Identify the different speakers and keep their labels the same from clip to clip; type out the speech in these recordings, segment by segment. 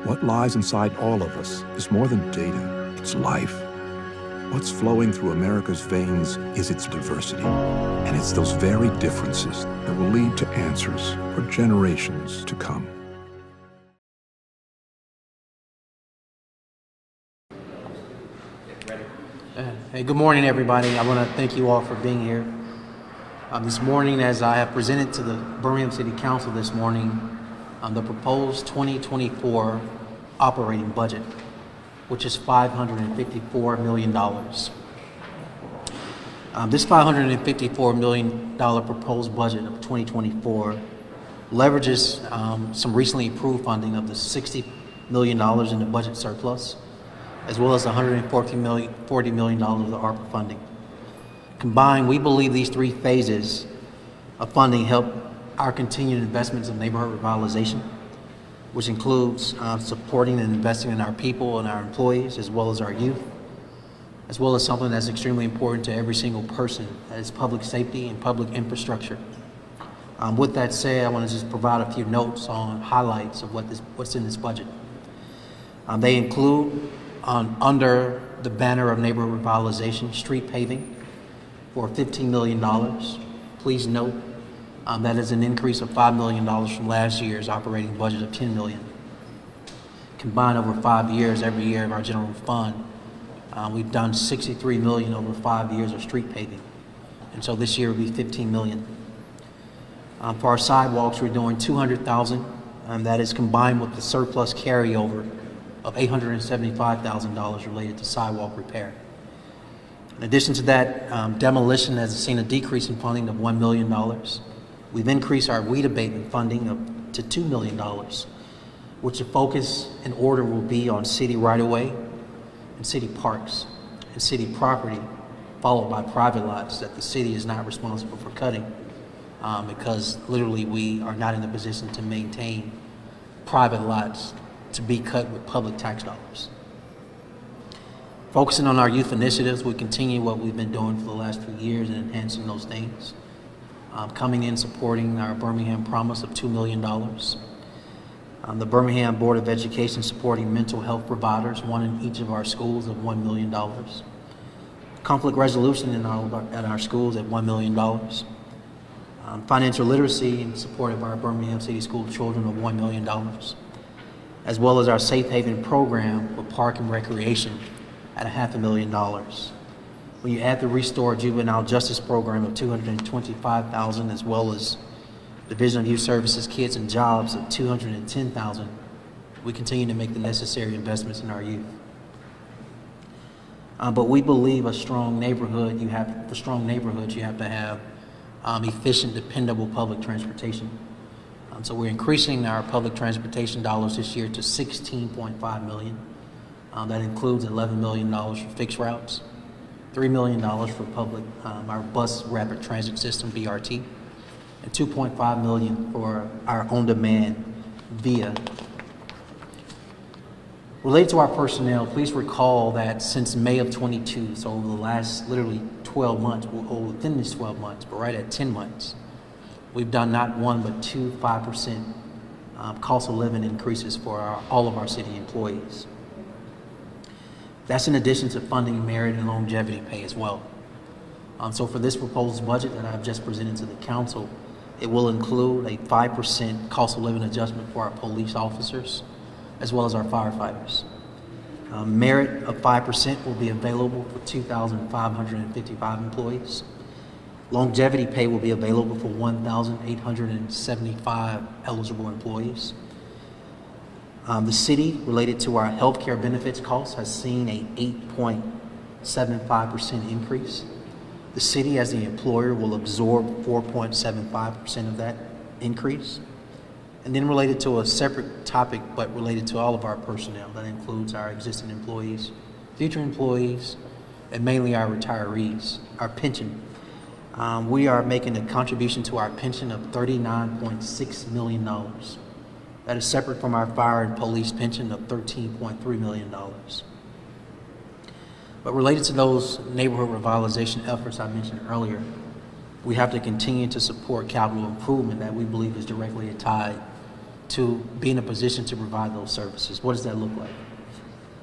Speaker 1: What lies inside all of us is more than data, it's life. What's flowing through America's veins is its diversity. And it's those very differences that will lead to answers for generations to come.
Speaker 2: Hey, good morning, everybody. I want to thank you all for being here. This morning, as I have presented to the Birmingham City Council this morning, the proposed 2024 operating budget, which is $554 million. This $554 million proposed budget of 2024 leverages some recently approved funding of the $60 million in the budget surplus, as well as $140 million of the ARPA funding. Combined, we believe these three phases of funding help our continued investments in neighborhood revitalization, which includes supporting and investing in our people and our employees, as well as our youth, as well as something that's extremely important to every single person, that is public safety and public infrastructure. With that said, I want to just provide a few notes on highlights of what's in this budget. They include, under the banner of neighborhood revitalization, street paving for $15 million. Please note that is an increase of $5 million from last year's operating budget of $10 million. Combined over 5 years, every year of our general fund, we've done $63 million over 5 years of street paving. And so this year will be $15 million. For our sidewalks, we're doing $200,000, and that is combined with the surplus carryover of $875,000 related to sidewalk repair. In addition to that, demolition has seen a decrease in funding of $1 million. We've increased our weed abatement funding to $2 million, which the focus and order will be on city right-of-way and city parks and city property, followed by private lots that the city is not responsible for cutting, because literally we are not in a position to maintain private lots to be cut with public tax dollars. Focusing on our youth initiatives, we continue what we've been doing for the last few years and enhancing those things. Coming in supporting our Birmingham Promise of $2 million. The Birmingham Board of Education supporting mental health providers, one in each of our schools, of $1 million. Conflict resolution at our schools at $1 million. Financial literacy in support of our Birmingham City School children of $1 million. As well as our Safe Haven program for park and recreation at $500,000. When you add the Restore Juvenile Justice Program of $225,000, as well as Division of Youth Services Kids and Jobs of $210,000, we continue to make the necessary investments in our youth. But we believe for strong neighborhoods, you have to have efficient, dependable public transportation. So we're increasing our public transportation dollars this year to $16.5 million. That includes $11 million for fixed routes, $3 million for our bus rapid transit system, BRT, and $2.5 million for our on-demand VIA. Related to our personnel, please recall that since May of 22, so over the last literally 12 months, or within these 12 months, but right at 10 months, we've done not one but two 5% cost of living increases for all of our city employees. That's in addition to funding merit and longevity pay as well. So for this proposed budget that I've just presented to the council, it will include a 5% cost of living adjustment for our police officers, as well as our firefighters. Merit of 5% will be available for 2,555 employees. Longevity pay will be available for 1,875 eligible employees. The city, related to our healthcare benefits costs, has seen a 8.75% increase. The city, as the employer, will absorb 4.75% of that increase. And then related to a separate topic, but related to all of our personnel, that includes our existing employees, future employees, and mainly our retirees, our pension. We are making a contribution to our pension of $39.6 million. That is separate from our fire and police pension of $13.3 million. But related to those neighborhood revitalization efforts I mentioned earlier, we have to continue to support capital improvement that we believe is directly tied to be in a position to provide those services. What does that look like?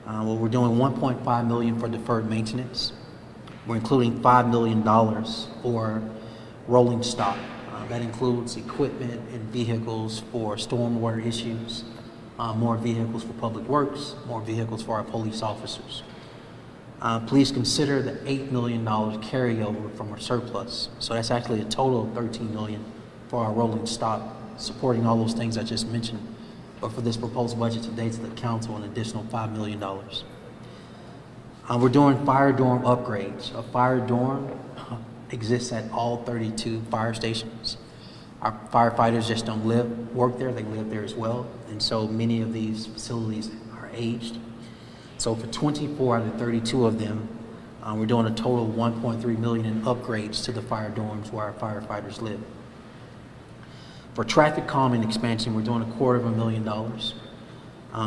Speaker 2: Well, we're doing $1.5 million for deferred maintenance. We're including $5 million for rolling stock. That includes equipment and vehicles for stormwater issues, more vehicles for public works, more vehicles for our police officers. Please consider the $8 million carryover from our surplus. So that's actually a total of $13 million for our rolling stock, supporting all those things I just mentioned. But for this proposed budget today to the council, an additional $5 million. We're doing fire dorm upgrades. A fire dorm exists at all 32 fire stations. Our firefighters just don't work there, they live there as well. And so many of these facilities are aged. So for 24 out of 32 of them, we're doing a total of $1.3 million in upgrades to the fire dorms where our firefighters live. For traffic calming expansion, we're doing $250,000.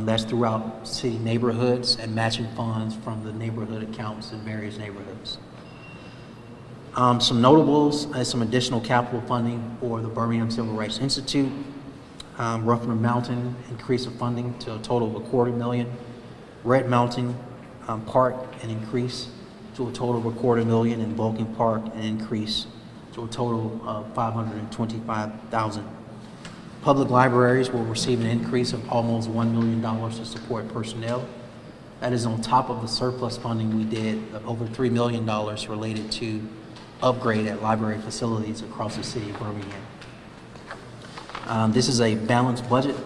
Speaker 2: That's throughout city neighborhoods and matching funds from the neighborhood accounts in various neighborhoods. Some notables, some additional capital funding for the Birmingham Civil Rights Institute. Ruffner Mountain, increase of funding to a total of $250,000. Red Mountain Park, an increase to a total of $250,000. And Vulcan Park, an increase to a total of $525,000. Public libraries will receive an increase of almost $1 million to support personnel. That is on top of the surplus funding we did of over $3 million related to upgrade at library facilities across the city of Birmingham. This is a balanced budget.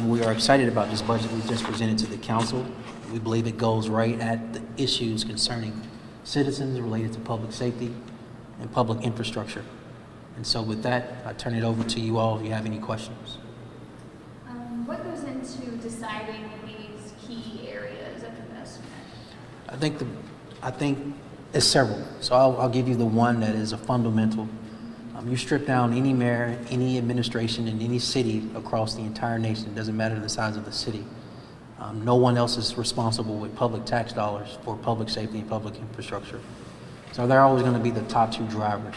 Speaker 2: We are excited about this budget we just presented to the council. We believe it goes right at the issues concerning citizens related to public safety and public infrastructure. And so with that, I turn it over to you all if you have any questions.
Speaker 3: What goes into deciding these key areas of investment?
Speaker 2: I think it's several. So I'll give you the one that is a fundamental. You strip down any mayor, any administration in any city across the entire nation, it doesn't matter the size of the city. No one else is responsible with public tax dollars for public safety and public infrastructure. So they're always going to be the top two drivers.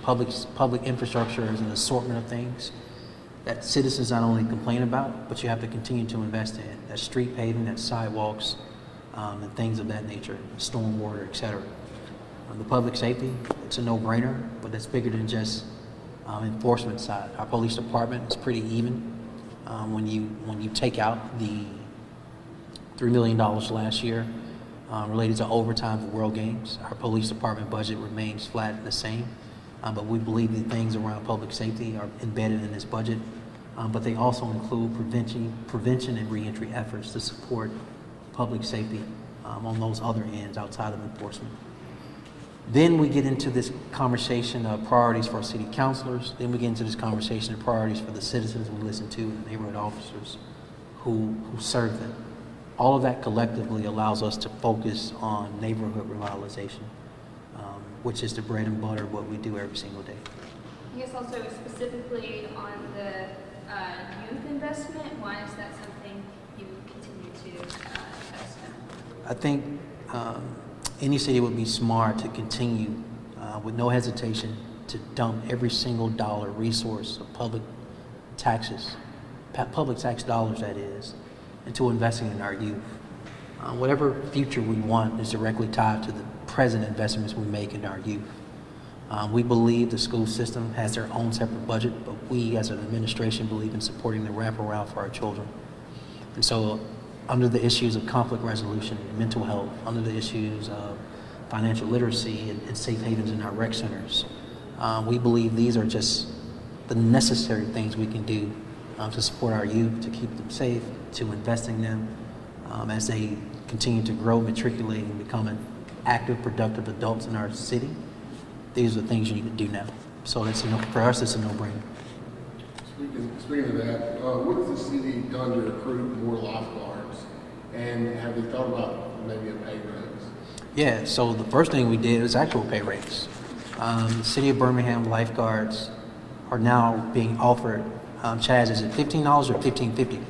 Speaker 2: Public infrastructure is an assortment of things that citizens not only complain about, but you have to continue to invest in. That's street paving, that's sidewalks, and things of that nature, stormwater, et cetera. The public safety, it's a no-brainer, but it's bigger than just enforcement side. Our police department is pretty even. When you take out the $3 million last year related to overtime for World Games, our police department budget remains flat and the same. But we believe the things around public safety are embedded in this budget. But they also include prevention and reentry efforts to support public safety on those other ends outside of enforcement. Then we get into this conversation of priorities for city councilors. Then we get into this conversation of priorities for the citizens we listen to and the neighborhood officers who serve them. All of that collectively allows us to focus on neighborhood revitalization, which is the bread and butter of what we do every single day.
Speaker 3: I guess also specifically on the youth investment, why is that something you continue to invest in?
Speaker 2: I think any city would be smart to continue with no hesitation to dump every single dollar resource of public taxes, public tax dollars that is, into investing in our youth. Whatever future we want is directly tied to the present investments we make in our youth. We believe the school system has their own separate budget, but we as an administration believe in supporting the wraparound for our children. And so under the issues of conflict resolution and mental health, under the issues of financial literacy and safe havens in our rec centers, we believe these are just the necessary things we can do to support our youth, to keep them safe, to invest in them as they continue to grow, matriculate, and become active, productive adults in our city. These are the things you need to do now. So that's, for us, it's a no-brainer.
Speaker 4: Speaking of that, what has the city done to recruit more lifeguards? And have they thought about maybe a pay raise?
Speaker 2: Yeah, so the first thing we did was actual pay raise. The City of Birmingham lifeguards are now being offered, Chaz, is it $15 or $15.50?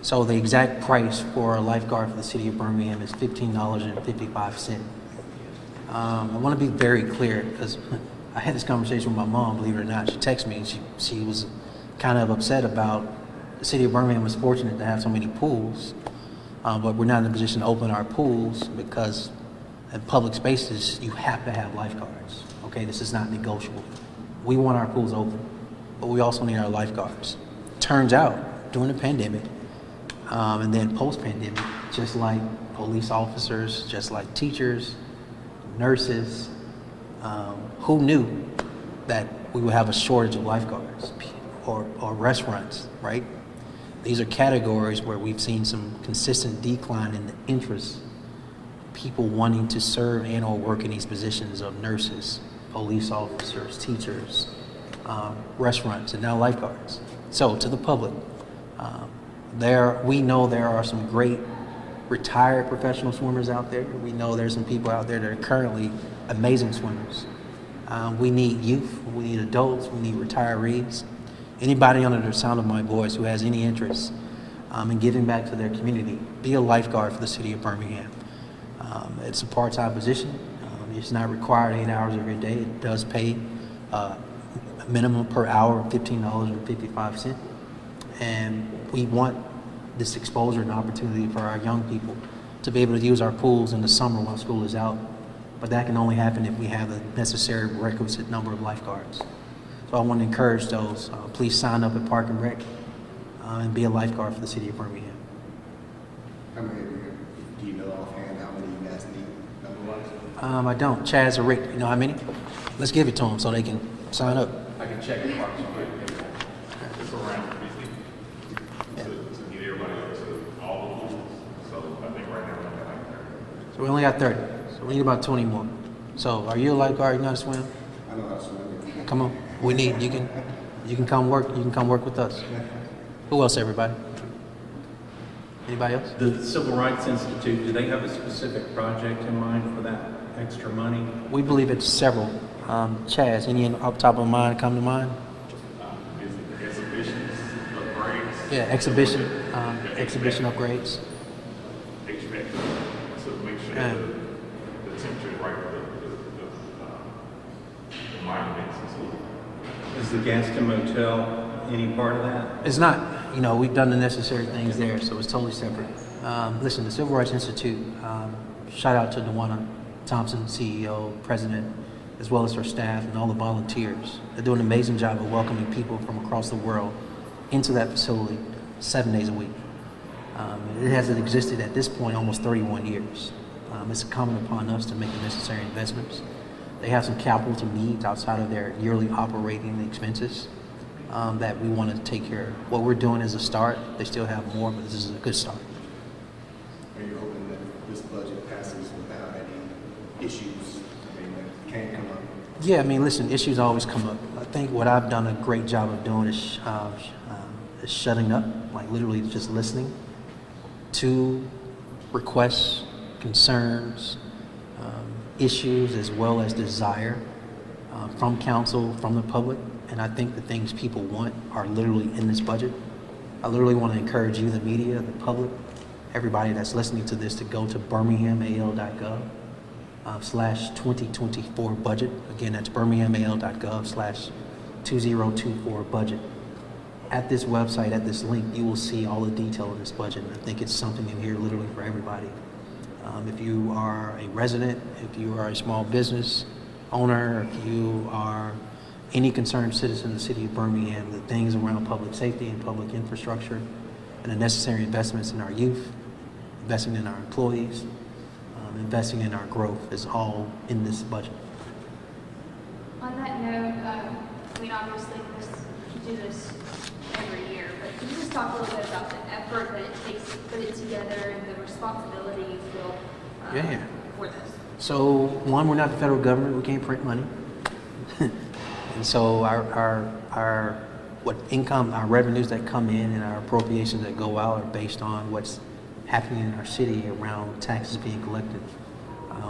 Speaker 2: So the exact price for a lifeguard for the City of Birmingham is $15.55. I want to be very clear because I had this conversation with my mom, believe it or not. She texted me and she was kind of upset about the city of Birmingham is fortunate to have so many pools, but we're not in a position to open our pools because in public spaces, you have to have lifeguards. Okay, this is not negotiable. We want our pools open, but we also need our lifeguards. Turns out, during the pandemic, and then post-pandemic, just like police officers, just like teachers, nurses, who knew that we would have a shortage of lifeguards or restaurants, right? These are categories where we've seen some consistent decline in the interest, people wanting to serve and or work in these positions of nurses, police officers, teachers, restaurants, and now lifeguards. So to the public, we know there are some great retired professional swimmers out there. We know there's some people out there that are currently amazing swimmers. We need youth, we need adults, we need retirees. Anybody under the sound of my voice who has any interest in giving back to their community, be a lifeguard for the city of Birmingham. It's a part-time position. It's not required 8 hours of your day. It does pay a minimum per hour of $15.55. And we want this exposure and opportunity for our young people to be able to use our pools in the summer while school is out. But that can only happen if we have the necessary requisite number of lifeguards. So I want to encourage those. Please sign up at Park and Rec and be a lifeguard for the city of Birmingham.
Speaker 4: How many do you know offhand? How many you guys need number-wise?
Speaker 2: I don't. Chaz or Rick, you know how many? Let's give it to them so they can sign up.
Speaker 5: I can check the parks and Rec. It's around 50 to get everybody up to all the pools. So I think right now we're at like 30.
Speaker 2: So we only got 30. So we need about 20 more. So are you a lifeguard? You know how to swim?
Speaker 4: I know how to swim.
Speaker 2: Come on. We need you can come work. You can come work with us. Who else? Everybody? Anybody else?
Speaker 6: The Civil Rights Institute, do they have a specific project in mind for that extra money?
Speaker 2: We believe it's several. Chaz, any off the top of mind come to mind?
Speaker 5: Is it exhibitions, upgrades?
Speaker 2: Yeah, exhibition upgrades.
Speaker 5: HVAC to make sure
Speaker 2: Yeah.
Speaker 5: the temperature is right for the environments and so on.
Speaker 6: Is the Gaston Motel any part of that?
Speaker 2: It's not. You know, we've done the necessary things there, so it's totally separate. Listen, the Civil Rights Institute, shout out to Dewana Thompson, CEO, president, as well as her staff and all the volunteers. They're doing an amazing job of welcoming people from across the world into that facility 7 days a week. It hasn't existed at this point almost 31 years. It's incumbent upon us to make the necessary investments. They have some capital to meet outside of their yearly operating expenses that we want to take care of. What we're doing is a start. They still have more, but this is a good start.
Speaker 4: Are you hoping that this budget passes without any issues? I mean, that can't come up?
Speaker 2: Yeah, I mean, listen, issues always come up. I think what I've done a great job of doing is shutting up, like literally just listening to requests, concerns, issues, as well as desire from council, from the public. And I think the things people want are literally in this budget. I literally want to encourage you, the media, the public, everybody that's listening to this to go to birminghamal.gov /2024 budget. Again, that's birminghamal.gov /2024 budget. At this website, at this link, you will see all the detail of this budget. And I think it's something in here literally for everybody. If you are a resident, if you are a small business owner, if you are any concerned citizen of the city of Birmingham, the things around public safety and public infrastructure and the necessary investments in our youth, investing in our employees, investing in our growth is all in this budget.
Speaker 3: On that note, I mean, obviously, you do this every year, but can you just talk a little bit about the effort that it takes to put it together and the responsibility you feel for this?
Speaker 2: So, one, we're not the federal government. We can't print money. And so our what income, our revenues that come in and our appropriations that go out are based on what's happening in our city around taxes being collected.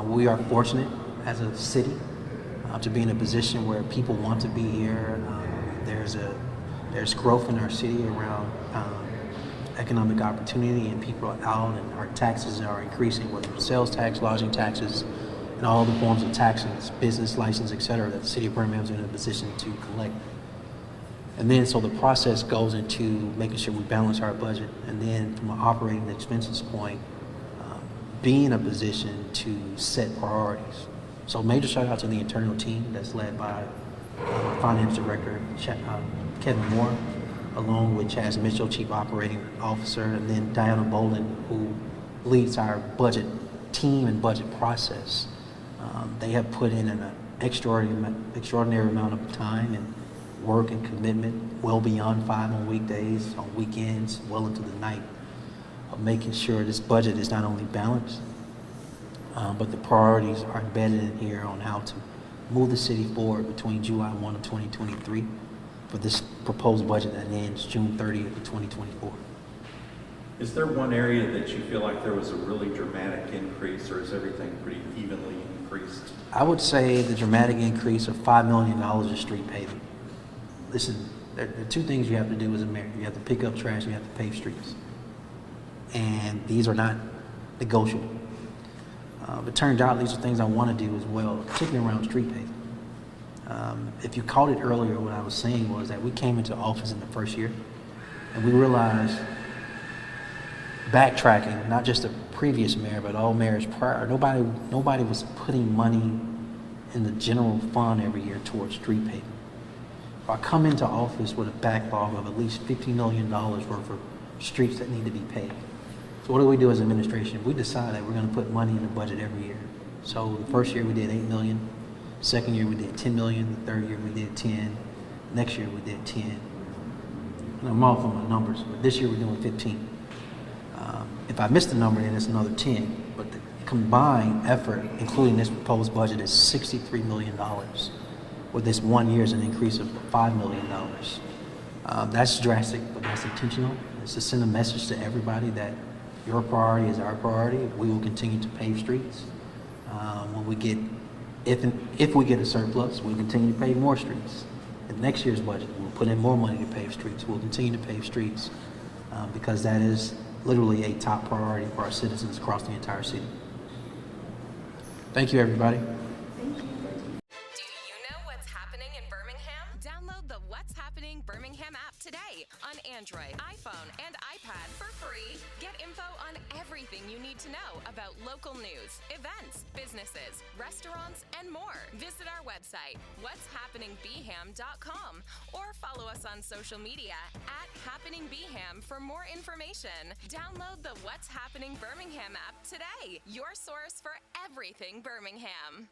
Speaker 2: We are fortunate as a city to be in a position where people want to be here. There's growth in our city around economic opportunity, and people are out, and our taxes are increasing, whether it's sales tax, lodging taxes, and all the forms of taxes, business license, et cetera, that the city of Birmingham is in a position to collect. And then, so the process goes into making sure we balance our budget, and then from an operating expenses point, be in a position to set priorities. So major shout out to the internal team that's led by Finance Director Kevin Moore, along with Chaz Mitchell, Chief Operating Officer, and then Diana Bolin, who leads our budget team and budget process. They have put in an extraordinary amount of time and work and commitment, well beyond 5 on weekdays, on weekends, well into the night, of making sure this budget is not only balanced, but the priorities are embedded in here on how to move the city forward between July 1 of 2023 for this proposed budget that ends June 30th of 2024.
Speaker 6: Is there one area that you feel like there was a really dramatic increase, or is everything pretty evenly increased?
Speaker 2: I would say the dramatic increase of $5 million of street paving. Listen, there are two things you have to do as a mayor. You have to pick up trash, you have to pave streets. And these are not negotiable. It turns out these are things I want to do as well, particularly around street paving. If you caught it earlier, what I was saying was that we came into office in the first year, and we realized, backtracking, not just the previous mayor, but all mayors prior, nobody was putting money in the general fund every year towards street paving. I come into office with a backlog of at least $50 million worth of streets that need to be paved. So what do we do as administration? We decide that we're going to put money in the budget every year. So the first year we did $8 million. Second year we did $10 million. The third year we did 10. Next year we did 10. And I'm off on my numbers, but this year we're doing 15. If I missed the number, then it's another 10. But the combined effort, including this proposed budget, is $63 million. With this 1 year is an increase of $5 million. That's drastic, but that's intentional. It's to send a message to everybody that your priority is our priority. We will continue to pave streets. When we get, if we get a surplus, we'll continue to pave more streets. In next year's budget, we'll put in more money to pave streets. We'll continue to pave streets because that is literally a top priority for our citizens across the entire city. Thank you, everybody.
Speaker 7: Do you know what's happening in Birmingham? Download the What's Happening Birmingham app today on Android, iPhone, and iPad for free. Get info on everything you need to know about local news, events, businesses, restaurants, and more. Visit our website, what'shappeningbham.com, or follow us on social media at HappeningBham for more information. Download the What's Happening Birmingham app today, your source for everything Birmingham.